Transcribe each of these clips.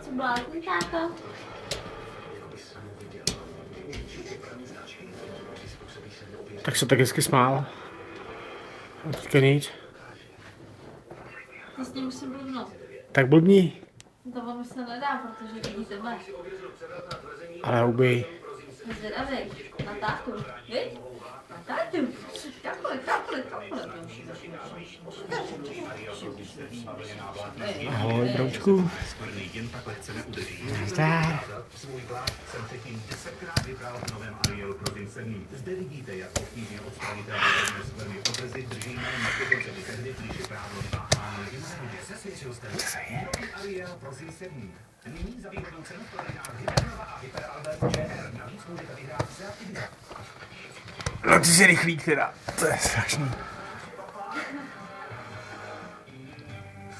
Co blázní, táto? Tak se tak hezky smál. A teďka nic. Já s ním musím blbnout. Tak blbní. To ono se nedá, protože vidí tebe. Ale hubej. Zvědavý. Na tátu. Viď? Na tátu. Takhle. Ahoj, broučku. Nazdar. Svůj vlád jsem předtím 10krát vypral v novém Arielu provincení. Zde vidíte, jak obtížně odstranitelné skvrny odrezy držíme na dokonce i tehdy, když je právě pácháno jiné. Přesvědčil jste nový Ariel provincení. Nyní za výhodnou cenu v prodejnách Hypernova a Hyperalbert JR. Navíc můžete vyhrát se aktivita. No ty jsi rychlík teda. To je strašný.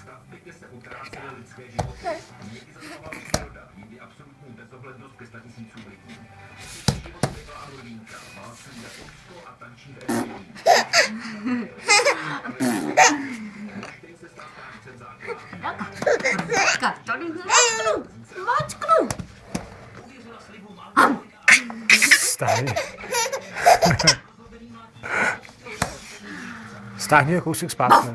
Stavby se utrácely lidské životy. Někdy zasahovala příroda, někdy absolutní bezohlednost ke statisícům lidí. Život byla Anulínka, má svůj japonsko a tančí v Evropě. Můžete se stát strážcem zákona. Mačknu. Stáhni. Stáhni ho kousek zpátky.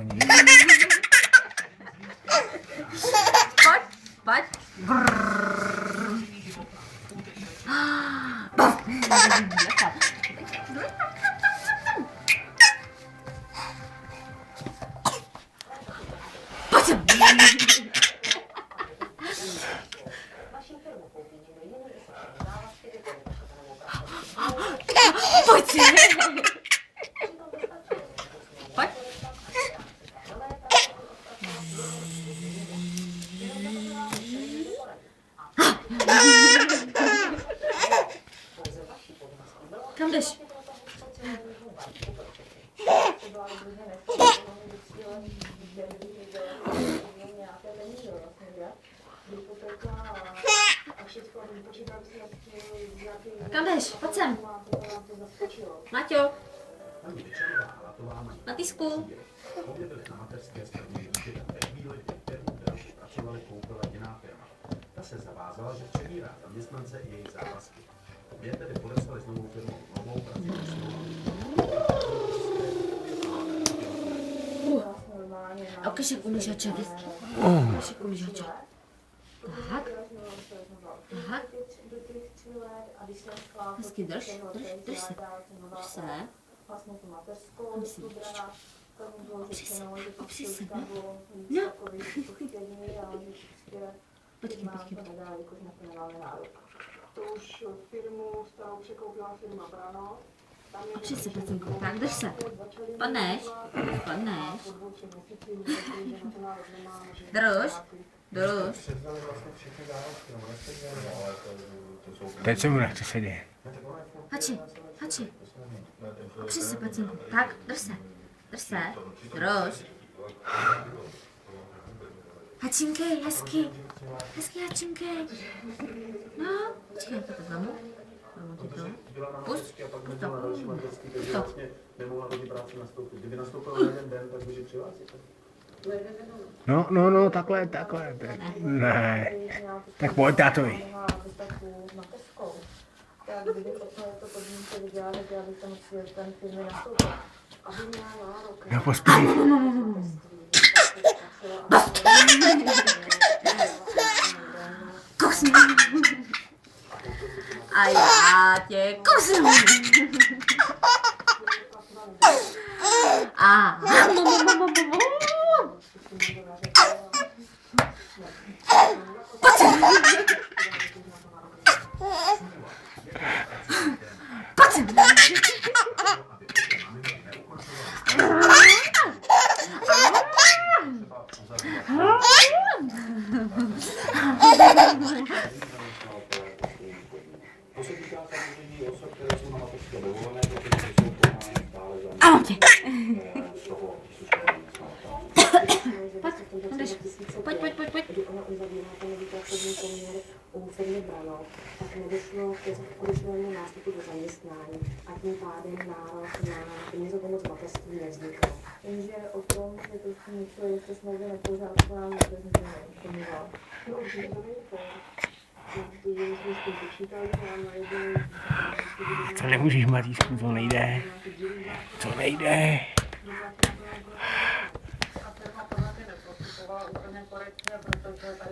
Pojď. Pojď. Kam jdeš? Kam jdeš? Pojď sem. Maťo. Na tisku. Ta se zavázala, že přebírá zaměstnance i jejich závazky. Obě tedy podepsali s novou firmou novou pracovní smlouvu. A ukažek umíš oček. Ukažek umíš oček. Tak. Hezky drž se. Drž se. Opři se, ne? No. Počkej. To už firmu starou překoupila firma Brano. Opři se, pacinko. Tak, drž se. Padneš. Drž. Teď se mu nechce sedět. Hači. Opři se, pacinko. Tak, drž se. Drž. Hačinkej, hezky hačinkej. No, počkej, to vemu. Vemu ti to. Pust to. Nemohla hodně práci nastoupit. Kdyby nastoupila na jeden den, tak může přihlásit. No, takhle. Ne. Tak pojď, tátovi. Tak kdyby to podmínky viděla, tak já bych tam chtěl ten firmy nastoupit. Aby měla nárok. Já pospíš. Kusnu. A já tě kusnu. A. To se týká samozřejmě osob, které jsou na mateřské dovolené, protože jsou pomáhány stále za Ahoj. z toho Pojď. Kdy ona uzavírá ten pracovní poměr u firmy Brano, tak nedošlo ke skutečnému nástupu do zaměstnání a tím pádem nárok na peníze pomoc mateřství nevznikl. Jenže o tom, že to něco je se smlouvě nepořádku, nám vůbec nikdo neinformoval. To nemůžeš, Mařísku, to nejde. To nejde.